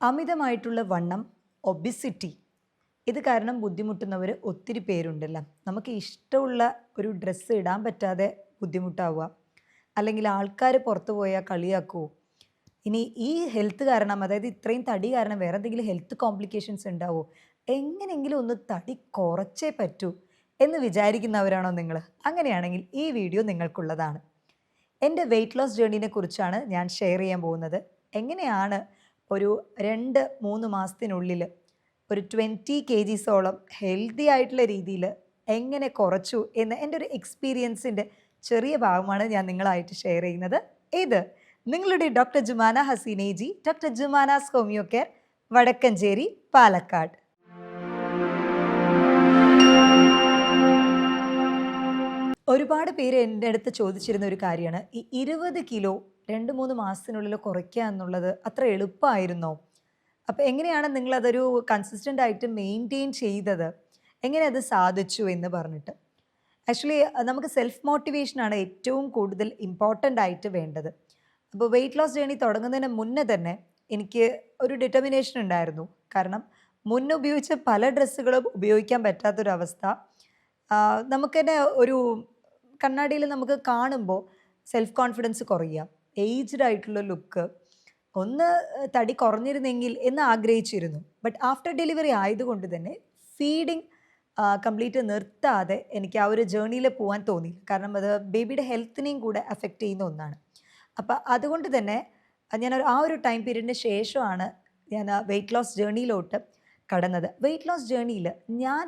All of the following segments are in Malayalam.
അമിതമായിട്ടുള്ള വണ്ണം, ഒബിസിറ്റി ഇത് കാരണം ബുദ്ധിമുട്ടുന്നവർ ഒത്തിരി പേരുണ്ടല്ലോ. നമുക്ക് ഇഷ്ടമുള്ള ഒരു ഡ്രസ്സ് ഇടാൻ പറ്റാതെ ബുദ്ധിമുട്ടാവുക, അല്ലെങ്കിൽ ആൾക്കാർ പുറത്തു പോയാൽ കളിയാക്കുമോ, ഇനി ഈ ഹെൽത്ത് കാരണം, അതായത് ഇത്രയും തടി കാരണം വേറെ എന്തെങ്കിലും ഹെൽത്ത് കോംപ്ലിക്കേഷൻസ് ഉണ്ടാവുമോ, എങ്ങനെയെങ്കിലും ഒന്ന് തടി കുറച്ചേ പറ്റൂ എന്ന് വിചാരിക്കുന്നവരാണോ നിങ്ങൾ? അങ്ങനെയാണെങ്കിൽ ഈ വീഡിയോ നിങ്ങൾക്കുള്ളതാണ്. എൻ്റെ വെയ്റ്റ് ലോസ് ജേർണീനെ കുറിച്ചാണ് ഞാൻ ഷെയർ ചെയ്യാൻ പോകുന്നത്. എങ്ങനെയാണ് ഒരു 2-3 മാസത്തിനുള്ളിൽ ഒരു 20 kgsോളം ഹെൽത്തി ആയിട്ടുള്ള രീതിയിൽ എങ്ങനെ കുറച്ചു എന്ന് എൻ്റെ ഒരു എക്സ്പീരിയൻസിൻ്റെ ചെറിയ ഭാഗമാണ് ഞാൻ നിങ്ങളായിട്ട് ഷെയർ ചെയ്യുന്നത്. ഇത് നിങ്ങളുടെ doctor Jumana Haseenaji, doctor Jumana's homeo care, Vadakkanchery, Palakkad. ഒരുപാട് പേര് എൻ്റെ അടുത്ത് ചോദിച്ചിരുന്ന ഒരു കാര്യമാണ്, ഈ 20 കിലോ 2-3 മാസത്തിനുള്ളിൽ കുറയ്ക്കുക എന്നുള്ളത് അത്ര എളുപ്പമായിരുന്നോ? അപ്പോൾ എങ്ങനെയാണ് നിങ്ങളതൊരു കൺസിസ്റ്റൻ്റ് ആയിട്ട് മെയിൻറ്റെയിൻ ചെയ്തത്, എങ്ങനെ അത് സാധിച്ചു എന്ന് പറഞ്ഞിട്ട്. ആക്ച്വലി നമുക്ക് സെൽഫ് മോട്ടിവേഷനാണ് ഏറ്റവും കൂടുതൽ ഇമ്പോർട്ടൻ്റ് ആയിട്ട് വേണ്ടത്. അപ്പോൾ വെയ്റ്റ് ലോസ് ജേർണി തുടങ്ങുന്നതിന് മുന്നേ തന്നെ എനിക്ക് ഒരു ഡിറ്റർമിനേഷൻ ഉണ്ടായിരുന്നു. കാരണം മുന്നേ ഉപയോഗിച്ച പല ഡ്രസ്സുകളും ഉപയോഗിക്കാൻ പറ്റാത്തൊരവസ്ഥ. നമുക്ക് തന്നെ ഒരു കണ്ണാടിയിൽ നമുക്ക് കാണുമ്പോൾ സെൽഫ് കോൺഫിഡൻസ് കുറയുക, ഏജ്ഡ് ആയിട്ടുള്ള ലുക്ക്, ഒന്ന് തടി കുറഞ്ഞിരുന്നെങ്കിൽ എന്ന് ആഗ്രഹിച്ചിരുന്നു. ബട്ട് ആഫ്റ്റർ ഡെലിവറി ആയതുകൊണ്ട് തന്നെ ഫീഡിങ് കംപ്ലീറ്റ് നിർത്താതെ എനിക്ക് ആ ഒരു ജേർണിയിൽ പോകാൻ തോന്നി. കാരണം അത് ബേബിയുടെ ഹെൽത്തിനെയും കൂടെ അഫക്റ്റ് ചെയ്യുന്ന ഒന്നാണ്. അപ്പോൾ അതുകൊണ്ട് തന്നെ ഞാൻ ആ ഒരു ടൈം പീരീഡിന് ശേഷമാണ് ഞാൻ വെയ്റ്റ് ലോസ് ജേർണിയിലോട്ട് കടന്നത്. വെയ്റ്റ് ലോസ് ജേർണിയിൽ ഞാൻ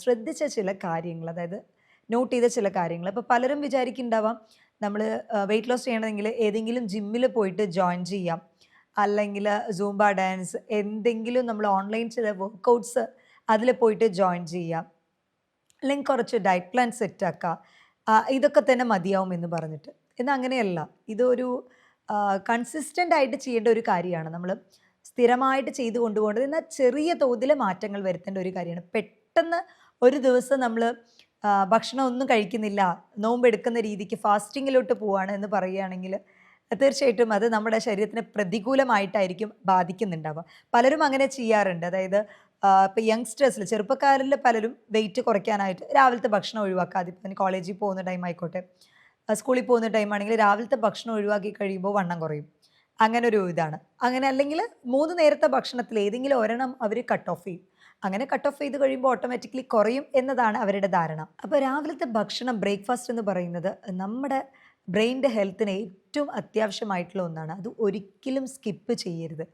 ശ്രദ്ധിച്ച ചില കാര്യങ്ങൾ, അതായത് നോട്ട് ചെയ്ത ചില കാര്യങ്ങൾ. ഇപ്പോൾ പലരും വിചാരിക്കുന്നുണ്ടാവാം നമ്മൾ വെയ്റ്റ് ലോസ് ചെയ്യണമെങ്കിൽ ഏതെങ്കിലും ജിമ്മിൽ പോയിട്ട് ജോയിൻ ചെയ്യാം, അല്ലെങ്കിൽ സൂംബ ഡാൻസ്, എന്തെങ്കിലും നമ്മൾ ഓൺലൈൻ ചില വർക്കൗട്ട്സ് അതിൽ പോയിട്ട് ജോയിൻ ചെയ്യാം, അല്ലെങ്കിൽ കുറച്ച് ഡയറ്റ് പ്ലാൻ സെറ്റാക്കാം, ഇതൊക്കെ തന്നെ മതിയാവും എന്ന് പറഞ്ഞിട്ട്. എന്നാൽ അങ്ങനെയല്ല. ഇതൊരു കൺസിസ്റ്റൻ്റ് ആയിട്ട് ചെയ്യേണ്ട ഒരു കാര്യമാണ്. നമ്മൾ സ്ഥിരമായിട്ട് ചെയ്ത് കൊണ്ടുപോകേണ്ടത്. എന്നാൽ ചെറിയ തോതിൽ മാറ്റങ്ങൾ വരുത്തേണ്ട ഒരു കാര്യമാണ്. പെട്ടെന്ന് ഒരു ദിവസം നമ്മൾ ഭക്ഷണം ഒന്നും കഴിക്കുന്നില്ല, നോമ്പെടുക്കുന്ന രീതിക്ക് ഫാസ്റ്റിങ്ങിലോട്ട് പോവുകയാണ് എന്ന് പറയുകയാണെങ്കിൽ തീർച്ചയായിട്ടും അത് നമ്മുടെ ശരീരത്തിന് പ്രതികൂലമായിട്ടായിരിക്കും ബാധിക്കുന്നുണ്ടാവുക. പലരും അങ്ങനെ ചെയ്യാറുണ്ട്. അതായത് ഇപ്പോൾ യങ്സ്റ്റേഴ്സിൽ, ചെറുപ്പക്കാരിൽ പലരും വെയിറ്റ് കുറയ്ക്കാനായിട്ട് രാവിലത്തെ ഭക്ഷണം ഒഴിവാക്കാതെ, ഇപ്പം കോളേജിൽ പോകുന്ന ടൈം ആയിക്കോട്ടെ, സ്കൂളിൽ പോകുന്ന ടൈമാണെങ്കിൽ രാവിലത്തെ ഭക്ഷണം ഒഴിവാക്കി കഴിയുമ്പോൾ വണ്ണം കുറയും. അങ്ങനെ ഒരു ഇതാണ്. അങ്ങനെ അല്ലെങ്കിൽ 3 നേരത്തെ ഭക്ഷണത്തിൽ ഏതെങ്കിലും ഒരെണ്ണം അവർ കട്ട് ഓഫ് ചെയ്യും. അങ്ങനെ കട്ട് ഓഫ് ചെയ്ത് കഴിയുമ്പോൾ ഓട്ടോമാറ്റിക്കലി കുറയും എന്നതാണ് അവരുടെ ധാരണ. അപ്പോൾ രാവിലത്തെ ഭക്ഷണം, ബ്രേക്ക്ഫാസ്റ്റ് എന്ന് പറയുന്നത് നമ്മുടെ ബ്രെയിനിൻ്റെ ഹെൽത്തിന് ഏറ്റവും അത്യാവശ്യമായിട്ടുള്ള ഒന്നാണ്. അത് ഒരിക്കലും സ്കിപ്പ് ചെയ്യരുത്.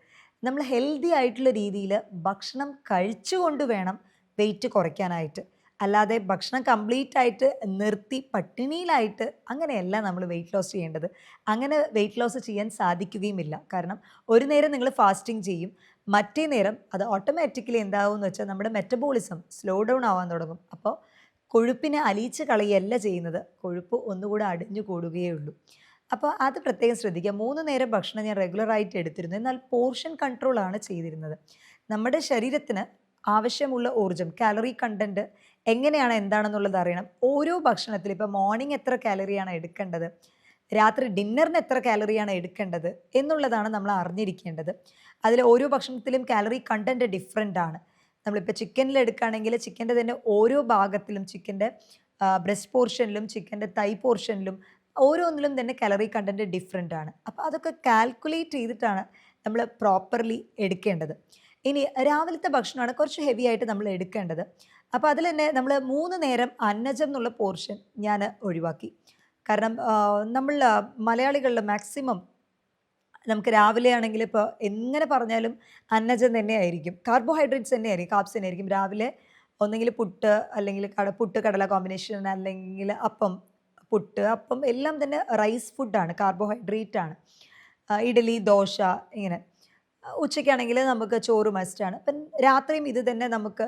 നമ്മൾ ഹെൽത്തി ആയിട്ടുള്ള രീതിയിൽ ഭക്ഷണം കഴിച്ചുകൊണ്ട് വേണം വെയിറ്റ് കുറയ്ക്കാനായിട്ട്. അല്ലാതെ ഭക്ഷണം കംപ്ലീറ്റ് ആയിട്ട് നിർത്തി പട്ടിണിയിലായിട്ട് അങ്ങനെയല്ല നമ്മൾ വെയിറ്റ് ലോസ് ചെയ്യേണ്ടത്. അങ്ങനെ വെയിറ്റ് ലോസ് ചെയ്യാൻ സാധിക്കുകയുമില്ല. കാരണം ഒരു നേരം നിങ്ങൾ ഫാസ്റ്റിംഗ് ചെയ്യും, മറ്റേ നേരം അത് ഓട്ടോമാറ്റിക്കലി എന്താവും എന്ന് വെച്ചാൽ നമ്മുടെ മെറ്റബോളിസം സ്ലോ ഡൗൺ ആവാൻ തുടങ്ങും. അപ്പോൾ കൊഴുപ്പിനെ അലിയിച്ച് കളയല്ല ചെയ്യുന്നത്, കൊഴുപ്പ് ഒന്നുകൂടെ അടിഞ്ഞു കൂടുകയേ ഉള്ളൂ. അപ്പോൾ അത് പ്രത്യേകം ശ്രദ്ധിക്കുക. 3 നേരം ഭക്ഷണം ഞാൻ റെഗുലറായിട്ട് എടുത്തിരുന്നു. എന്നാൽ പോർഷൻ കൺട്രോളാണ് ചെയ്തിരുന്നത്. നമ്മുടെ ശരീരത്തിന് ആവശ്യമുള്ള ഊർജ്ജം, കാലറി കണ്ടൻറ്റ് എങ്ങനെയാണ്, എന്താണെന്നുള്ളത് അറിയണം. ഓരോ ഭക്ഷണത്തിലും ഇപ്പോൾ മോർണിംഗ് എത്ര കാലറിയാണ് എടുക്കേണ്ടത്, രാത്രി ഡിന്നറിന് എത്ര കാലറിയാണ് എടുക്കേണ്ടത് എന്നുള്ളതാണ് നമ്മൾ അറിഞ്ഞിരിക്കേണ്ടത്. അതിൽ ഓരോ ഭക്ഷണത്തിലും കാലറി കണ്ടൻറ്റ് ഡിഫറെൻ്റ് ആണ്. നമ്മളിപ്പോൾ ചിക്കനിൽ എടുക്കുകയാണെങ്കിൽ ചിക്കൻ്റെ തന്നെ ഓരോ ഭാഗത്തിലും, ചിക്കൻ്റെ ബ്രസ്റ്റ് പോർഷനിലും ചിക്കൻ്റെ തൈ പോർഷനിലും ഓരോന്നിലും തന്നെ കാലറി കണ്ടൻറ്റ് ഡിഫറെൻ്റ് ആണ്. അപ്പോൾ അതൊക്കെ കാൽക്കുലേറ്റ് ചെയ്തിട്ടാണ് നമ്മൾ പ്രോപ്പർലി എടുക്കേണ്ടത്. ഇനി രാവിലത്തെ ഭക്ഷണമാണ് കുറച്ച് ഹെവി ആയിട്ട് നമ്മൾ എടുക്കേണ്ടത്. അപ്പോൾ അതിൽ തന്നെ നമ്മൾ 3 നേരം അന്നജം എന്നുള്ള പോർഷൻ ഞാൻ ഒഴിവാക്കി. കാരണം നമ്മൾ മലയാളികളിൽ മാക്സിമം നമുക്ക് രാവിലെ ആണെങ്കിൽ ഇപ്പോൾ എങ്ങനെ പറഞ്ഞാലും അന്നജം തന്നെയായിരിക്കും, കാർബോഹൈഡ്രേറ്റ്സ് തന്നെയായിരിക്കും, കാർബ്സ് തന്നെയായിരിക്കും. രാവിലെ ഒന്നെങ്കിൽ പുട്ട്, അല്ലെങ്കിൽ പുട്ട് കടല കോമ്പിനേഷൻ, അല്ലെങ്കിൽ അപ്പം, പുട്ട്, അപ്പം എല്ലാം തന്നെ റൈസ് ഫുഡാണ്, കാർബോഹൈഡ്രേറ്റ് ആണ്. ഇഡലി, ദോശ, ഇങ്ങനെ. ഉച്ചയ്ക്കാണെങ്കിൽ നമുക്ക് ചോറ് മസ്റ്റാണ്. അപ്പം രാത്രിയും ഇത് തന്നെ നമുക്ക്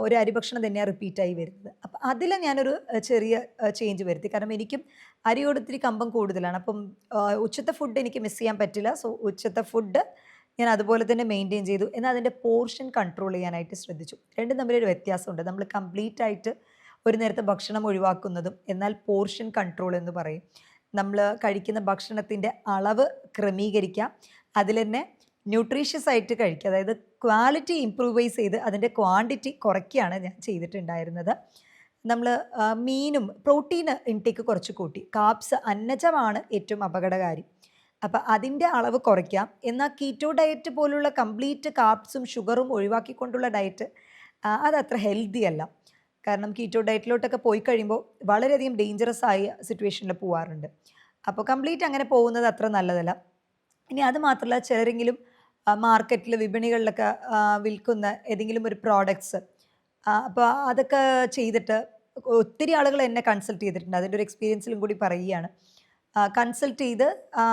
ഒരു അരിഭക്ഷണം തന്നെയാണ് റിപ്പീറ്റായി വരുന്നത്. അപ്പം അതിൽ ഞാനൊരു ചെറിയ ചേഞ്ച് വരുത്തി. കാരണം എനിക്കും അരിയോട് ഇത്തിരി കമ്പം കൂടുതലാണ്. അപ്പം ഉച്ചത്തെ ഫുഡ് എനിക്ക് മിസ് ചെയ്യാൻ പറ്റില്ല. സോ ഉച്ചത്തെ ഫുഡ് ഞാൻ അതുപോലെ തന്നെ മെയിൻറ്റെയിൻ ചെയ്തു. എന്നാൽ അതിൻ്റെ പോർഷൻ കൺട്രോൾ ചെയ്യാനായിട്ട് ശ്രദ്ധിച്ചു. രണ്ടും തമ്മിലൊരു വ്യത്യാസമുണ്ട്. നമ്മൾ കംപ്ലീറ്റ് ആയിട്ട് ഒരു നേരത്തെ ഭക്ഷണം ഒഴിവാക്കുന്നതും എന്നാൽ പോർഷൻ കൺട്രോൾ എന്ന് പറയും. നമ്മൾ കഴിക്കുന്ന ഭക്ഷണത്തിൻ്റെ അളവ് ക്രമീകരിക്കാം. അതിൽ തന്നെ ന്യൂട്രീഷ്യസ് ആയിട്ട് കഴിക്കുക. അതായത് ക്വാളിറ്റി ഇംപ്രൂവൈസ് ചെയ്ത് അതിൻ്റെ ക്വാണ്ടിറ്റി കുറയ്ക്കുകയാണ് ഞാൻ ചെയ്തിട്ടുണ്ടായിരുന്നത്. നമ്മൾ മീനും പ്രോട്ടീൻ ഇൻടേക്ക് കുറച്ച് കൂട്ടി. കാർബ്സ് അന്നജമാണ് ഏറ്റവും അപകടകാരി. അപ്പം അതിൻ്റെ അളവ് കുറയ്ക്കാം. എന്നാൽ കീറ്റോ ഡയറ്റ് പോലുള്ള കംപ്ലീറ്റ് കാർബ്സും ഷുഗറും ഒഴിവാക്കിക്കൊണ്ടുള്ള ഡയറ്റ് അതത്ര ഹെൽത്തി അല്ല. കാരണം കീറ്റോ ഡയറ്റിലോട്ടൊക്കെ പോയി കഴിയുമ്പോൾ വളരെയധികം ഡേഞ്ചറസ് ആയ സിറ്റുവേഷനിൽ പോകാറുണ്ട്. അപ്പോൾ കംപ്ലീറ്റ് അങ്ങനെ പോകുന്നത് അത്ര നല്ലതല്ല. ഇനി അത് മാത്രമല്ല, ചിലരെങ്കിലും മാർക്കറ്റിൽ വിപണികളിലൊക്കെ വിൽക്കുന്ന ഏതെങ്കിലും ഒരു പ്രോഡക്ട്സ് അപ്പോൾ അതൊക്കെ ചെയ്തിട്ട് ഒത്തിരി ആളുകൾ എന്നെ കൺസൾട്ട് ചെയ്തിട്ടുണ്ട്. അതിൻ്റെ ഒരു എക്സ്പീരിയൻസിലും കൂടി പറയുകയാണ്. കൺസൾട്ട് ചെയ്ത്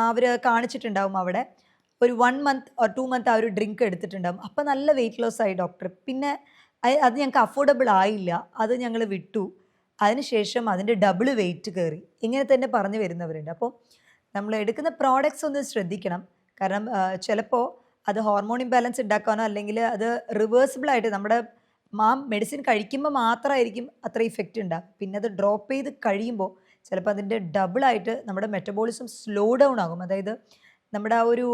അവർ കാണിച്ചിട്ടുണ്ടാവും അവിടെ ഒരു 1 മന്ത് ഓർ 2 മന്ത് ആ ഒരു ഡ്രിങ്ക് എടുത്തിട്ടുണ്ടാകും. അപ്പോൾ നല്ല വെയിറ്റ് ലോസ് ആയി ഡോക്ടർ. പിന്നെ അത് ഞങ്ങൾക്ക് അഫോർഡബിൾ ആയില്ല, അത് ഞങ്ങൾ വിട്ടു. അതിനുശേഷം അതിൻ്റെ ഡബിൾ വെയിറ്റ് കയറി. ഇങ്ങനെ തന്നെ പറഞ്ഞു വരുന്നവരുണ്ട്. അപ്പോൾ നമ്മൾ എടുക്കുന്ന പ്രോഡക്ട്സ് ഒന്ന് ശ്രദ്ധിക്കണം. കാരണം ചിലപ്പോൾ അത് ഹോർമോൺ ഇംബാലൻസ് ഉണ്ടാക്കാനോ അല്ലെങ്കിൽ അത് റിവേഴ്സിബിളായിട്ട് നമ്മുടെ മെഡിസിൻ കഴിക്കുമ്പോൾ മാത്രമായിരിക്കും അത്ര ഇഫക്റ്റ് ഉണ്ടാകും. പിന്നെ അത് ഡ്രോപ്പ് ചെയ്ത് കഴിയുമ്പോൾ ചിലപ്പോൾ അതിൻ്റെ ഡബിളായിട്ട് നമ്മുടെ മെറ്റബോളിസം സ്ലോ ഡൗൺ ആകും. അതായത് നമ്മുടെ ആ ഒരു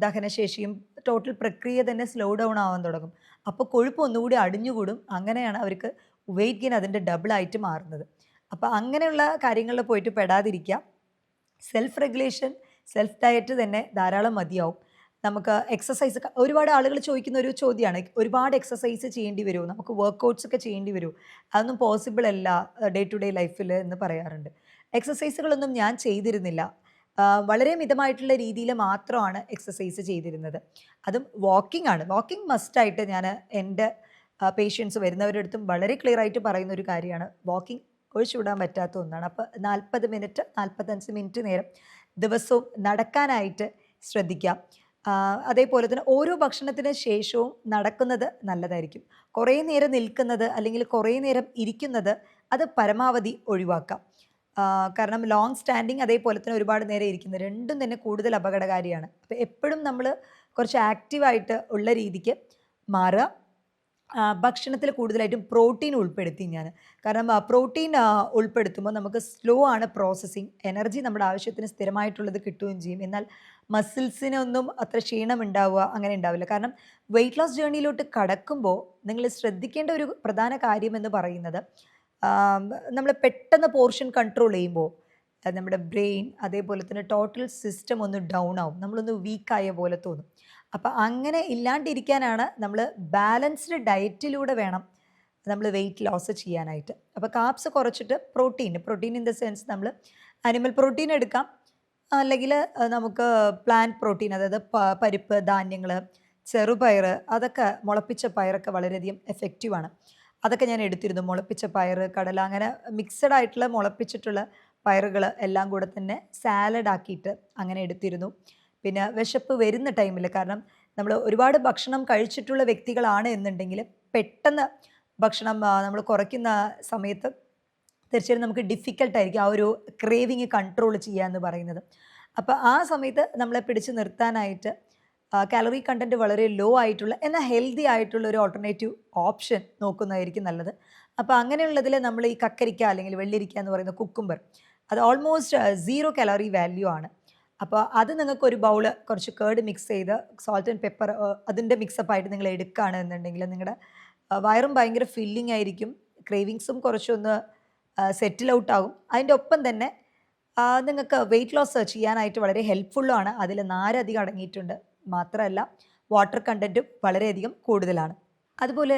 ദഹനശേഷിയും ടോട്ടൽ പ്രക്രിയ തന്നെ സ്ലോ ഡൗൺ ആവാൻ തുടങ്ങും. അപ്പോൾ കൊഴുപ്പ് ഒന്നുകൂടി അടിഞ്ഞുകൂടും. അങ്ങനെയാണ് അവർക്ക് വെയിറ്റ് ഗെയിൻ അതിൻ്റെ ഡബിളായിട്ട് മാറുന്നത്. അപ്പോൾ അങ്ങനെയുള്ള കാര്യങ്ങളിൽ പോയിട്ട് പെടാതിരിക്കുക. സെൽഫ് റെഗുലേഷൻ, സെൽഫ് ഡയറ്റ് തന്നെ ധാരാളം മതിയാവും. നമുക്ക് എക്സസൈസ്, ഒരുപാട് ആളുകൾ ചോദിക്കുന്ന ഒരു ചോദ്യമാണ്, ഒരുപാട് എക്സസൈസ് ചെയ്യേണ്ടി വരുമോ, നമുക്ക് വർക്കൗട്ട്സ് ഒക്കെ ചെയ്യേണ്ടി വരുമോ? അതൊന്നും പോസിബിൾ അല്ല ഡേ ടു ഡേ ലൈഫിൽ എന്ന് പറയാറുണ്ട്. എക്സസൈസുകളൊന്നും ഞാൻ ചെയ്തിരുന്നില്ല. വളരെ മിതമായിട്ടുള്ള രീതിയിൽ മാത്രമാണ് എക്സസൈസ് ചെയ്തിരുന്നത്. അതും വാക്കിംഗ് ആണ്. വാക്കിംഗ് മസ്റ്റായിട്ട് ഞാൻ എൻ്റെ പേഷ്യൻസ് വരുന്നവരുടെ അടുത്തും വളരെ ക്ലിയർ ആയിട്ട് പറയുന്ന ഒരു കാര്യമാണ്. വാക്കിംഗ് ഒഴിച്ചുവിടാൻ പറ്റാത്ത ഒന്നാണ്. അപ്പോൾ 40 മിനിറ്റ് 45 മിനിറ്റ് നേരം ദിവസവും നടക്കാനായിട്ട് ശ്രദ്ധിക്കാം. അതേപോലെ തന്നെ ഓരോ ഭക്ഷണത്തിന് ശേഷവും നടക്കുന്നത് നല്ലതായിരിക്കും. കുറേ നേരം നിൽക്കുന്നത് അല്ലെങ്കിൽ കുറേ നേരം ഇരിക്കുന്നത് അത് പരമാവധി ഒഴിവാക്കാം. കാരണം ലോങ് സ്റ്റാൻഡിങ് അതേപോലെ തന്നെ ഒരുപാട് നേരം ഇരിക്കുന്നത് രണ്ടും തന്നെ കൂടുതൽ അപകടകാരിയാണ്. അപ്പോൾ എപ്പോഴും നമ്മൾ കുറച്ച് ആക്റ്റീവായിട്ട് ഉള്ള രീതിക്ക് മാറുക. ഭക്ഷണത്തിൽ കൂടുതലായിട്ടും പ്രോട്ടീൻ ഉൾപ്പെടുത്തി ഞാൻ. കാരണം പ്രോട്ടീൻ ഉൾപ്പെടുത്തുമ്പോൾ നമുക്ക് സ്ലോ ആണ് പ്രോസസ്സിങ്. എനർജി നമ്മുടെ ആവശ്യത്തിന് സ്ഥിരമായിട്ടുള്ളത് കിട്ടുകയും ചെയ്യും. എന്നാൽ മസിൽസിനൊന്നും അത്ര ക്ഷീണം ഉണ്ടാവുക അങ്ങനെ ഉണ്ടാവില്ല. കാരണം വെയിറ്റ് ലോസ് ജേർണിയിലോട്ട് കടക്കുമ്പോൾ നിങ്ങൾ ശ്രദ്ധിക്കേണ്ട ഒരു പ്രധാന കാര്യം എന്ന് പറയുന്നത്, നമ്മൾ പെട്ടെന്ന് പോർഷൻ കൺട്രോൾ ചെയ്യുമ്പോൾ നമ്മുടെ ബ്രെയിൻ അതേപോലെ തന്നെ ടോട്ടൽ സിസ്റ്റം ഒന്ന് ഡൗൺ ആവും, നമ്മളൊന്ന് വീക്കായ പോലെ തോന്നും. അപ്പം അങ്ങനെ ഇല്ലാണ്ടിരിക്കാനാണ് നമ്മൾ ബാലൻസ്ഡ് ഡയറ്റിലൂടെ വേണം നമ്മൾ വെയിറ്റ് ലോസ് ചെയ്യാനായിട്ട്. അപ്പോൾ കാർബ്സ് കുറച്ചിട്ട് പ്രോട്ടീൻ ഇൻ ദ സെൻസ് നമ്മൾ അനിമൽ പ്രോട്ടീൻ എടുക്കാം, അല്ലെങ്കിൽ നമുക്ക് പ്ലാന്റ് പ്രോട്ടീൻ, അതായത് പരിപ്പ്, ധാന്യങ്ങൾ, ചെറുപയർ, അതൊക്കെ മുളപ്പിച്ച പയറൊക്കെ വളരെയധികം എഫക്റ്റീവാണ്. അതൊക്കെ ഞാൻ എടുത്തിരുന്നു. മുളപ്പിച്ച പയർ, കടല, അങ്ങനെ മിക്സഡ് ആയിട്ടുള്ള മുളപ്പിച്ചിട്ടുള്ള പയറുകൾ എല്ലാം കൂടെ തന്നെ സാലഡ് ആക്കിയിട്ട് അങ്ങനെ എടുത്തിരുന്നു. പിന്നെ വിശപ്പ് വരുന്ന ടൈമിൽ, കാരണം നമ്മൾ ഒരുപാട് ഭക്ഷണം കഴിച്ചിട്ടുള്ള വ്യക്തികളാണ് എന്നുണ്ടെങ്കിൽ പെട്ടെന്ന് ഭക്ഷണം നമ്മൾ കുറയ്ക്കുന്ന സമയത്ത് തീർച്ചയായും നമുക്ക് ഡിഫിക്കൽട്ടായിരിക്കും ആ ഒരു ക്രേവിങ് കൺട്രോൾ ചെയ്യുക എന്ന് പറയുന്നത്. അപ്പോൾ ആ സമയത്ത് നമ്മളെ പിടിച്ച് നിർത്താനായിട്ട് കാലറി കണ്ടൻറ്റ് വളരെ ലോ ആയിട്ടുള്ള എന്നാൽ ഹെൽത്തി ആയിട്ടുള്ള ഒരു ഓൾട്ടർനേറ്റീവ് ഓപ്ഷൻ നോക്കുന്നതായിരിക്കും നല്ലത്. അപ്പോൾ അങ്ങനെയുള്ളതിൽ നമ്മൾ ഈ കക്കരിക്ക അല്ലെങ്കിൽ വെള്ളിരിക്ക എന്ന് പറയുന്ന കുക്കുംബർ, അത് ഓൾമോസ്റ്റ് 0 കലോറി വാല്യൂ ആണ്. അപ്പോൾ അത് നിങ്ങൾക്ക് ഒരു ബൗള് കുറച്ച് കേർഡ് മിക്സ് ചെയ്ത് സോൾട്ട് ആൻഡ് പെപ്പർ അതിൻ്റെ മിക്സപ്പായിട്ട് നിങ്ങൾ എടുക്കുകയാണ് എന്നുണ്ടെങ്കിൽ നിങ്ങളുടെ വയറും ഭയങ്കര ഫില്ലിംഗ് ആയിരിക്കും, ക്രേവിങ്സും കുറച്ചൊന്ന് സെറ്റിൽ ഔട്ട് ആകും. അതിൻ്റെ ഒപ്പം തന്നെ നിങ്ങൾക്ക് വെയിറ്റ് ലോസ് ചെയ്യാനായിട്ട് വളരെ ഹെൽപ്ഫുള്ളുമാണ്. അതിൽ നാര് അധികം അടങ്ങിയിട്ടുണ്ട്, മാത്രമല്ല വാട്ടർ കണ്ടൻറ്റും വളരെയധികം കൂടുതലാണ്. അതുപോലെ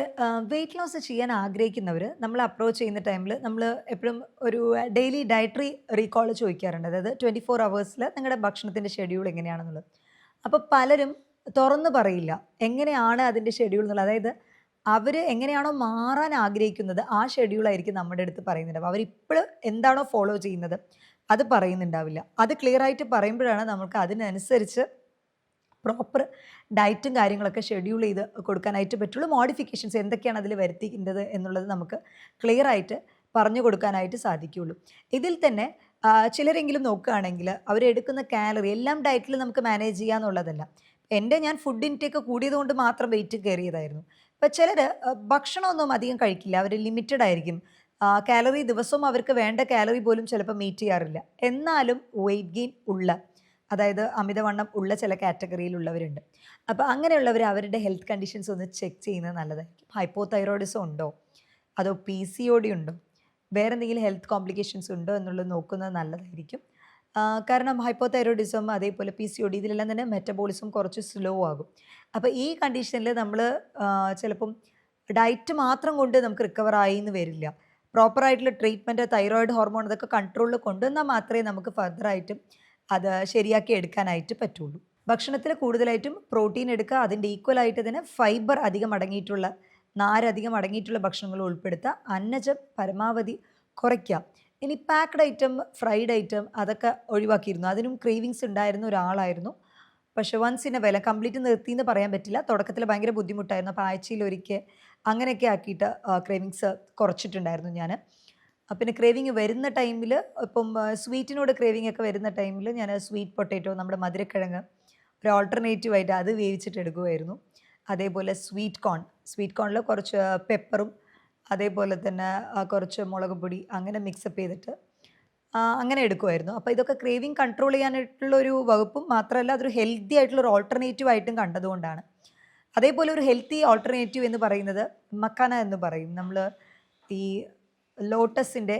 വെയിറ്റ് ലോസ് ചെയ്യാൻ ആഗ്രഹിക്കുന്നവർ നമ്മൾ അപ്രോച്ച് ചെയ്യുന്ന ടൈമിൽ നമ്മൾ എപ്പോഴും ഒരു ഡെയിലി ഡയറ്ററി റീകോൾ ചോദിക്കാറുണ്ട്. അതായത് 24 അവേഴ്സിൽ നിങ്ങളുടെ ഭക്ഷണത്തിൻ്റെ ഷെഡ്യൂൾ എങ്ങനെയാണെന്നുള്ളത്. അപ്പോൾ പലരും തുറന്ന് പറയില്ല എങ്ങനെയാണ് അതിൻ്റെ ഷെഡ്യൂൾ എന്നുള്ളത്. അതായത് അവർ എങ്ങനെയാണോ മാറാൻ ആഗ്രഹിക്കുന്നത് ആ ഷെഡ്യൂളായിരിക്കും നമ്മുടെ അടുത്ത് പറയുന്നുണ്ട്. അപ്പോൾ അവരിപ്പോഴും എന്താണോ ഫോളോ ചെയ്യുന്നത് അത് പറയുന്നുണ്ടാവില്ല. അത് ക്ലിയർ ആയിട്ട് പറയുമ്പോഴാണ് നമുക്ക് അതിനനുസരിച്ച് പ്രോപ്പർ ഡയറ്റും കാര്യങ്ങളൊക്കെ ഷെഡ്യൂൾ ചെയ്ത് കൊടുക്കാനായിട്ട് പറ്റുള്ളൂ. മോഡിഫിക്കേഷൻസ് എന്തൊക്കെയാണ് അതിൽ വരുത്തിക്കേണ്ടത് എന്നുള്ളത് നമുക്ക് ക്ലിയർ ആയിട്ട് പറഞ്ഞു കൊടുക്കാനായിട്ട് സാധിക്കുകയുള്ളൂ. ഇതിൽ തന്നെ ചിലരെങ്കിലും നോക്കുകയാണെങ്കിൽ അവരെടുക്കുന്ന കാലറി എല്ലാം ഡയറ്റിൽ നമുക്ക് മാനേജ് ചെയ്യാന്നുള്ളതല്ല. ഞാൻ ഫുഡ് ഇൻടേക്ക് കൂടിയതുകൊണ്ട് മാത്രം വെയിറ്റ് കയറിയതായിരുന്നു. ഇപ്പോൾ ചിലർ ഭക്ഷണമൊന്നും അധികം കഴിക്കില്ല, അവർ ലിമിറ്റഡ് ആയിരിക്കും. കാലറി ദിവസവും അവർക്ക് വേണ്ട കാലറി പോലും ചിലപ്പോൾ മീറ്റ് ചെയ്യാറില്ല. എന്നാലും വെയിറ്റ് ഗെയിൻ ഉള്ള അതായത് അമിതവണ്ണം ഉള്ള ചില കാറ്റഗറിയിലുള്ളവരുണ്ട്. അപ്പോൾ അങ്ങനെയുള്ളവർ അവരുടെ ഹെൽത്ത് കണ്ടീഷൻസ് ഒന്ന് ചെക്ക് ചെയ്യുന്നത് നല്ലതായിരിക്കും. ഹൈപ്പോതൈറോയിഡിസം ഉണ്ടോ? അതോ PCOD ഉണ്ടോ? വേറെ എന്തെങ്കിലും ഹെൽത്ത് കോംപ്ലിക്കേഷൻസ് ഉണ്ടോ എന്നുള്ളത് നോക്കുന്നത് നല്ലതായിരിക്കും. കാരണം ഹൈപ്പോതൈറോയിഡിസം അതേപോലെ PCOD ഇതിലെല്ലാം തന്നെ മെറ്റബോളിസം കുറച്ച് സ്ലോ ആകും. അപ്പോൾ ഈ കണ്ടീഷനിൽ നമ്മൾ ചിലപ്പം ഡയറ്റ് മാത്രം കൊണ്ട് നമുക്ക് റിക്കവർ ആയി എന്ന് വരില്ല. പ്രോപ്പറായിട്ടുള്ള ട്രീറ്റ്മെൻറ്റ്, തൈറോയിഡ് ഹോർമോൺ ഇതൊക്കെ കൺട്രോളിൽ കൊണ്ടുവന്നാൽ മാത്രമേ നമുക്ക് ഫർദറായിട്ടും അത് ശരിയാക്കി എടുക്കാനായിട്ട് പറ്റുള്ളൂ. ഭക്ഷണത്തിൽ കൂടുതലായിട്ടും പ്രോട്ടീൻ എടുക്കുക, അതിൻ്റെ ഈക്വലായിട്ട് തന്നെ ഫൈബർ അധികം അടങ്ങിയിട്ടുള്ള, നാരധികം അടങ്ങിയിട്ടുള്ള ഭക്ഷണങ്ങൾ ഉൾപ്പെടുത്തുക, അന്നജം പരമാവധി കുറയ്ക്കുക. ഇനി പാക്ഡ് ഐറ്റം, ഫ്രൈഡ് ഐറ്റം അതൊക്കെ ഒഴിവാക്കിയിരുന്നു. അതിനും ക്രേവിങ്സ് ഉണ്ടായിരുന്ന ഒരാളായിരുന്നു. പക്ഷെ once in a while complete നിർത്തി എന്ന് പറയാൻ പറ്റില്ല. തുടക്കത്തിൽ ഭയങ്കര ബുദ്ധിമുട്ടായിരുന്നു. അപ്പോൾ ആഴ്ചയിൽ ഒരിക്കൽ അങ്ങനെയൊക്കെ ആക്കിയിട്ട് ക്രേവിങ്സ് കുറച്ചിട്ടുണ്ടായിരുന്നു ഞാൻ. പിന്നെ ക്രേവിങ് വരുന്ന ടൈമിൽ ഇപ്പം സ്വീറ്റിനോട് ക്രേവിങ് ഒക്കെ വരുന്ന ടൈമിൽ ഞാൻ സ്വീറ്റ് പൊട്ടാറ്റോ, നമ്മുടെ മധുരക്കിഴങ്ങ് ഒരു ഓൾട്ടർനേറ്റീവായിട്ട് അത് വേവിച്ചിട്ട് എടുക്കുമായിരുന്നു. അതേപോലെ സ്വീറ്റ് കോണിൽ കുറച്ച് പെപ്പറും അതേപോലെ തന്നെ കുറച്ച് മുളക് പൊടി അങ്ങനെ മിക്സപ്പ് ചെയ്തിട്ട് അങ്ങനെ എടുക്കുമായിരുന്നു. അപ്പോൾ ഇതൊക്കെ ക്രേവിങ് കൺട്രോൾ ചെയ്യാനായിട്ടുള്ളൊരു വകുപ്പും മാത്രമല്ല അതൊരു ഹെൽത്തി ആയിട്ടുള്ളൊരു ഓൾട്ടർനേറ്റീവ് ആയിട്ടും കണ്ടതുകൊണ്ടാണ്. അതേപോലെ ഒരു ഹെൽത്തി ഓൾട്ടർനേറ്റീവ് എന്ന് പറയുന്നത് മക്കാന എന്ന് പറയും. നമ്മൾ ഈ ലോട്ടസിൻ്റെ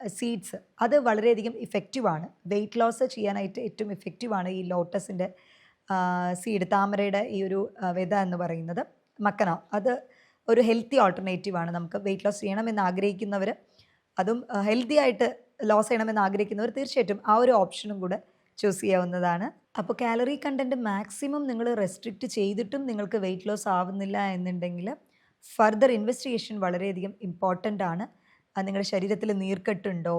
സീഡ്സ് അത് വളരെയധികം ഇഫക്റ്റീവാണ്. വെയിറ്റ് ലോസ് ചെയ്യാനായിട്ട് ഏറ്റവും ഇഫക്റ്റീവാണ് ഈ ലോട്ടസിൻ്റെ സീഡ്, താമരയുടെ ഈ ഒരു വിത എന്ന് പറയുന്നത് മക്കന. അത് ഒരു ഹെൽത്തി ഓൾട്ടർനേറ്റീവാണ്. നമുക്ക് വെയിറ്റ് ലോസ് ചെയ്യണമെന്ന് ആഗ്രഹിക്കുന്നവർ, അതും ഹെൽത്തി ആയിട്ട് ലോസ് ചെയ്യണമെന്ന് ആഗ്രഹിക്കുന്നവർ തീർച്ചയായിട്ടും ആ ഒരു ഓപ്ഷനും കൂടെ ചൂസ് ചെയ്യാവുന്നതാണ്. അപ്പോൾ കാലറി കണ്ടൻറ്റ് മാക്സിമം നിങ്ങൾ റെസ്ട്രിക്റ്റ് ചെയ്തിട്ടും നിങ്ങൾക്ക് വെയിറ്റ് ലോസ് ആവുന്നില്ല എന്നുണ്ടെങ്കിൽ ഫർദർ ഇൻവെസ്റ്റിഗേഷൻ വളരെയധികം ഇമ്പോർട്ടൻ്റ് ആണ്. നിങ്ങളുടെ ശരീരത്തിൽ നീർക്കെട്ടുണ്ടോ,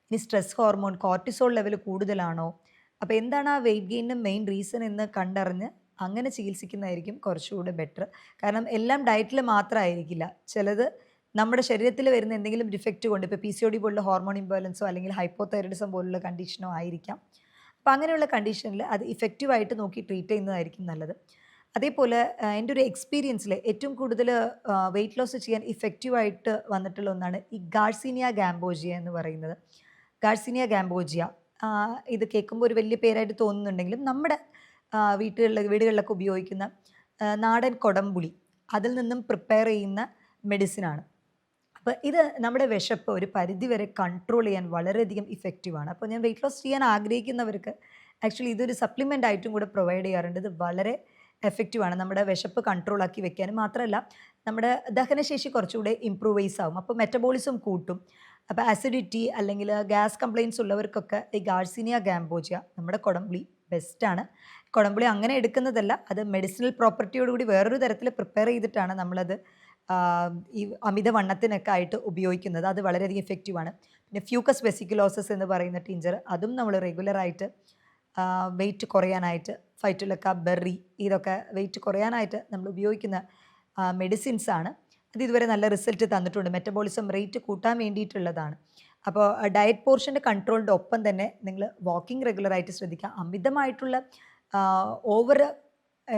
ഇനി സ്ട്രെസ് ഹോർമോൺ കോർട്ടിസോൾ ലെവൽ കൂടുതലാണോ, അപ്പോൾ എന്താണ് ആ വെയിറ്റ് ഗെയിനിൻ്റെ മെയിൻ റീസൺ എന്ന് കണ്ടറിഞ്ഞ് അങ്ങനെ ചികിത്സിക്കുന്നതായിരിക്കും കുറച്ചുകൂടെ ബെറ്റർ. കാരണം എല്ലാം ഡയറ്റിൽ മാത്രമായിരിക്കില്ല, ചിലത് നമ്മുടെ ശരീരത്തിൽ വരുന്ന എന്തെങ്കിലും ഡിഫക്റ്റ് കൊണ്ട്, ഇപ്പോൾ PCOD പോലുള്ള ഹോർമോൺ ഇംബാലൻസോ അല്ലെങ്കിൽ ഹൈപ്പോതൈറോയിഡിസം പോലുള്ള കണ്ടീഷനോ ആയിരിക്കാം. അപ്പോൾ അങ്ങനെയുള്ള കണ്ടീഷനിൽ അത് ഇഫക്റ്റീവായിട്ട് നോക്കി ട്രീറ്റ് ചെയ്യുന്നതായിരിക്കും നല്ലത്. അതേപോലെ എൻ്റെ ഒരു എക്സ്പീരിയൻസിൽ ഏറ്റവും കൂടുതൽ വെയിറ്റ് ലോസ് ചെയ്യാൻ ഇഫക്റ്റീവായിട്ട് വന്നിട്ടുള്ള ഒന്നാണ് ഈ ഗാർസീനിയ ഗാംബോജിയ എന്ന് പറയുന്നത്. ഗാർസീനിയ ഗാംബോജിയ ഇത് കേൾക്കുമ്പോൾ ഒരു വലിയ പേരായിട്ട് തോന്നുന്നുണ്ടെങ്കിലും നമ്മുടെ വീടുകളിലൊക്കെ ഉപയോഗിക്കുന്ന നാടൻ കൊടംപുളി, അതിൽ നിന്നും പ്രിപ്പയർ ചെയ്യുന്ന മെഡിസിനാണ്. അപ്പോൾ ഇത് നമ്മുടെ വിശപ്പ് ഒരു പരിധിവരെ കൺട്രോൾ ചെയ്യാൻ വളരെയധികം ഇഫക്റ്റീവാണ്. അപ്പോൾ ഞാൻ വെയിറ്റ് ലോസ് ചെയ്യാൻ ആഗ്രഹിക്കുന്നവർക്ക് ആക്ച്വലി ഇതൊരു സപ്ലിമെൻ്റ് ആയിട്ടും കൂടെ പ്രൊവൈഡ് ചെയ്യാറുണ്ട്. ഇത് വളരെ എഫക്റ്റീവാണ്. നമ്മുടെ വിശപ്പ് കൺട്രോൾ ആക്കി വെക്കാനും മാത്രമല്ല നമ്മുടെ ദഹനശേഷി കുറച്ചുകൂടെ ഇമ്പ്രൂവൈസ് ആവും. അപ്പോൾ മെറ്റബോളിസം കൂട്ടും. അപ്പോൾ ആസിഡിറ്റി അല്ലെങ്കിൽ ഗ്യാസ് കംപ്ലയിൻസ് ഉള്ളവർക്കൊക്കെ ഈ ഗാർസീനിയ ഗാംബോജിയ, നമ്മുടെ കൊടംപുളി ബെസ്റ്റാണ്. കൊടംപുളി അങ്ങനെ എടുക്കുന്നതല്ല, അത് മെഡിസിനൽ പ്രോപ്പർട്ടിയോടുകൂടി വേറൊരു തരത്തിൽ പ്രിപ്പയർ ചെയ്തിട്ടാണ് നമ്മളത് ഈ അമിതവണ്ണത്തിനൊക്കെ ആയിട്ട് ഉപയോഗിക്കുന്നത്. അത് വളരെയധികം ഇഫക്റ്റീവാണ്. പിന്നെ ഫ്യൂക്കസ് വെസിക്കുലോസസ് എന്ന് പറയുന്ന ടിഞ്ചർ, അതും നമ്മൾ റെഗുലറായിട്ട് വെയിറ്റ് കുറയാനായിട്ട്, ഫൈറ്റുലക്ക, ബെറി, ഇതൊക്കെ വെയിറ്റ് കുറയാനായിട്ട് നമ്മൾ ഉപയോഗിക്കുന്ന മെഡിസിൻസാണ്. അത് ഇതുവരെ നല്ല റിസൾട്ട് തന്നിട്ടുണ്ട്. മെറ്റബോളിസം റേറ്റ് കൂട്ടാൻ വേണ്ടിയിട്ടുള്ളതാണ്. അപ്പോൾ ഡയറ്റ് പോർഷൻ്റെ കൺട്രോളിൻ്റെ ഒപ്പം തന്നെ നിങ്ങൾ വാക്കിംഗ് റെഗുലറായിട്ട് ശ്രദ്ധിക്കുക. അമിതമായിട്ടുള്ള ഓവർ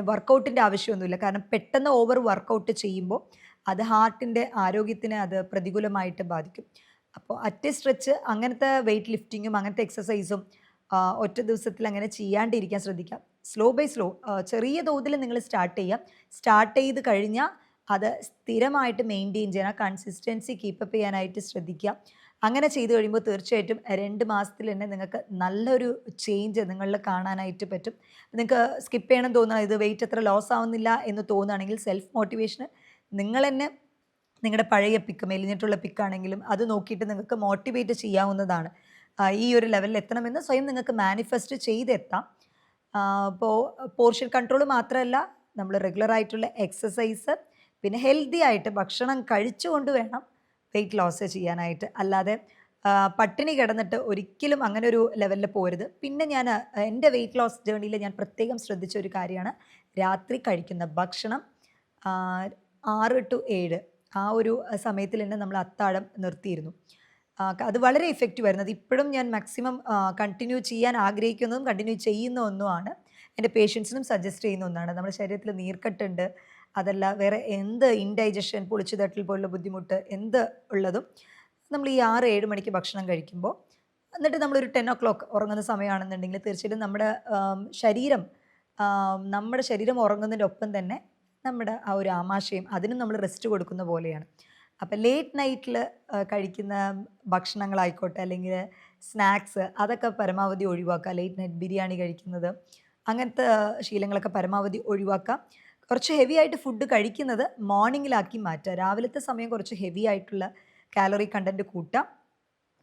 വർക്കൗട്ടിൻ്റെ ആവശ്യമൊന്നുമില്ല. കാരണം പെട്ടെന്ന് ഓവർ വർക്കൗട്ട് ചെയ്യുമ്പോൾ അത് ഹാർട്ടിൻ്റെ ആരോഗ്യത്തിനെ അത് പ്രതികൂലമായിട്ട് ബാധിക്കും. അപ്പോൾ അറ്റ് സ്ട്രെച്ച് അങ്ങനത്തെ വെയിറ്റ് ലിഫ്റ്റിങ്ങും അങ്ങനത്തെ എക്സസൈസും ഒറ്റ ദിവസത്തിൽ അങ്ങനെ ചെയ്യാണ്ടിരിക്കാൻ ശ്രദ്ധിക്കുക. സ്ലോ ബൈ സ്ലോ ചെറിയ തോതിൽ നിങ്ങൾ സ്റ്റാർട്ട് ചെയ്ത് കഴിഞ്ഞാൽ അത് സ്ഥിരമായിട്ട് മെയിൻറ്റെയിൻ ചെയ്യാൻ, കൺസിസ്റ്റൻസി കീപ്പപ്പ് ചെയ്യാനായിട്ട് ശ്രദ്ധിക്കുക. അങ്ങനെ ചെയ്ത് കഴിയുമ്പോൾ തീർച്ചയായിട്ടും 2 മാസത്തിൽ തന്നെ നിങ്ങൾക്ക് നല്ലൊരു ചേഞ്ച് നിങ്ങളിൽ കാണാനായിട്ട് പറ്റും. നിങ്ങൾക്ക് സ്കിപ്പ് ചെയ്യണം തോന്നുക, ഇത് വെയിറ്റ് അത്ര ലോസ് ആവുന്നില്ല എന്ന് തോന്നുകയാണെങ്കിൽ സെൽഫ് മോട്ടിവേഷന് നിങ്ങൾ തന്നെ നിങ്ങളുടെ പഴയ പിക്ക്, മെലിഞ്ഞിട്ടുള്ള പിക്കാണെങ്കിലും അത് നോക്കിയിട്ട് നിങ്ങൾക്ക് മോട്ടിവേറ്റ് ചെയ്യാവുന്നതാണ്. ഈ ഒരു ലെവലിൽ എത്തണമെന്ന് സ്വയം നിങ്ങൾക്ക് മാനിഫെസ്റ്റ് ചെയ്തെത്താം. അപ്പോൾ പോർഷൻ കൺട്രോൾ മാത്രമല്ല, നമ്മൾ റെഗുലറായിട്ടുള്ള എക്സസൈസ്, പിന്നെ ഹെൽത്തി ആയിട്ട് ഭക്ഷണം കഴിച്ചുകൊണ്ട് വേണം വെയിറ്റ് ലോസ് ചെയ്യാനായിട്ട്. അല്ലാതെ പട്ടിണി കിടന്നിട്ട് ഒരിക്കലും അങ്ങനെ ഒരു ലെവലിൽ പോരുത്. പിന്നെ ഞാൻ എൻ്റെ വെയിറ്റ് ലോസ് ജേർണിയിൽ ഞാൻ പ്രത്യേകം ശ്രദ്ധിച്ച ഒരു കാര്യമാണ് രാത്രി കഴിക്കുന്ന ഭക്ഷണം. 6 to 7 ആ ഒരു സമയത്തിൽ തന്നെ നമ്മൾ അത്താഴം നിർത്തിയിരുന്നു. അത് വളരെ ഇഫക്റ്റീവ് ആയിരുന്നു. അത് ഇപ്പോഴും ഞാൻ മാക്സിമം കണ്ടിന്യൂ ചെയ്യാൻ ആഗ്രഹിക്കുന്നതും കണ്ടിന്യൂ ചെയ്യുന്ന ഒന്നുമാണ്. എൻ്റെ പേഷ്യൻസിനും സജസ്റ്റ് ചെയ്യുന്ന ഒന്നാണ്. നമ്മുടെ ശരീരത്തിൽ നീർക്കെട്ടുണ്ട്, അതല്ല വേറെ എന്ത് ഇൻഡൈജഷൻ, പൊളിച്ചു തട്ടൽ പോലുള്ള ബുദ്ധിമുട്ട് എന്ത് ഉള്ളതും നമ്മൾ ഈ 6-7 മണിക്ക് ഭക്ഷണം കഴിക്കുമ്പോൾ എന്നിട്ട് നമ്മളൊരു 10 o'clock ഉറങ്ങുന്ന സമയമാണെന്നുണ്ടെങ്കിൽ തീർച്ചയായിട്ടും ശരീരം നമ്മുടെ ശരീരം ഉറങ്ങുന്നതിൻ്റെ ഒപ്പം തന്നെ നമ്മുടെ ആ ഒരു ആമാശയം അതിനും നമ്മൾ റെസ്റ്റ് കൊടുക്കുന്ന പോലെയാണ്. അപ്പം ലേറ്റ് നൈറ്റിൽ കഴിക്കുന്ന ഭക്ഷണങ്ങളായിക്കോട്ടെ അല്ലെങ്കിൽ സ്നാക്സ് അതൊക്കെ പരമാവധി ഒഴിവാക്കുക. ലേറ്റ് നൈറ്റ് ബിരിയാണി കഴിക്കുന്നത് അങ്ങനത്തെ ശീലങ്ങളൊക്കെ പരമാവധി ഒഴിവാക്കുക. കുറച്ച് ഹെവി ആയിട്ട് ഫുഡ് കഴിക്കുന്നത് മോർണിംഗിലാക്കി മാറ്റുക. രാവിലത്തെ സമയം കുറച്ച് ഹെവി ആയിട്ടുള്ള കാലറി കണ്ടൻറ്റ് കൂട്ടുക.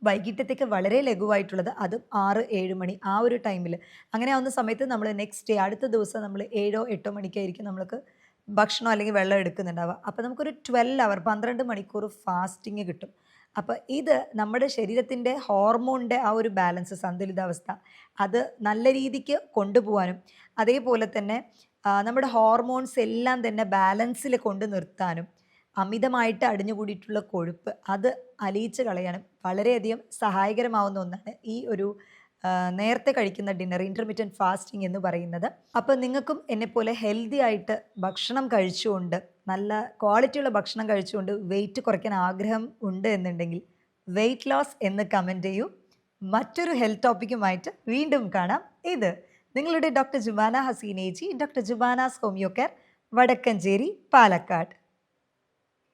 വൈകിട്ടത്തേക്ക് വളരെ ലഘുവായിട്ടുള്ളത് അതും 6-7 മണി ആ ഒരു ടൈമിൽ അങ്ങനെ ആവുന്ന സമയത്ത് നമ്മൾ നെക്സ്റ്റ് ഡേ അടുത്ത ദിവസം നമ്മൾ 7-8 മണിക്കായിരിക്കും നമ്മൾക്ക് ഭക്ഷണം അല്ലെങ്കിൽ വെള്ളം എടുക്കുന്നുണ്ടാവുക. അപ്പോൾ നമുക്കൊരു 12 അവർ 12 മണിക്കൂർ ഫാസ്റ്റിംഗ് കിട്ടും. അപ്പോൾ ഇത് നമ്മുടെ ശരീരത്തിൻ്റെ ഹോർമോണിൻ്റെ ആ ഒരു ബാലൻസ് സന്തുലിതാവസ്ഥ അത് നല്ല രീതിക്ക് കൊണ്ടുപോകാനും അതേപോലെ തന്നെ നമ്മുടെ ഹോർമോൺസ് എല്ലാം തന്നെ ബാലൻസിൽ കൊണ്ട് നിർത്താനും അമിതമായിട്ട് അടിഞ്ഞുകൂടിയിട്ടുള്ള കൊഴുപ്പ് അത് അലിയിച്ച് കളയാനും വളരെയധികം സഹായകരമാവുന്ന ഒന്നാണ് ഈ ഒരു നേരത്തെ കഴിക്കുന്ന ഡിന്നർ ഇൻ്റർമീഡിയറ്റ് ഫാസ്റ്റിംഗ് എന്ന് പറയുന്നത്. അപ്പോൾ നിങ്ങൾക്കും എന്നെപ്പോലെ ഹെൽത്തി ആയിട്ട് ഭക്ഷണം കഴിച്ചുകൊണ്ട് നല്ല ക്വാളിറ്റിയുള്ള ഭക്ഷണം കഴിച്ചുകൊണ്ട് വെയിറ്റ് കുറയ്ക്കാൻ ആഗ്രഹം ഉണ്ട് എന്നുണ്ടെങ്കിൽ വെയിറ്റ് ലോസ് എന്ന് കമൻറ്റ് ചെയ്യൂ. മറ്റൊരു ഹെൽത്ത് ടോപ്പിക്കുമായിട്ട് വീണ്ടും കാണാം. ഇത് നിങ്ങളുടെ doctor Jubana Haseenaji, doctor Jubana's homeo care, Vadakkanchery, Palakkad.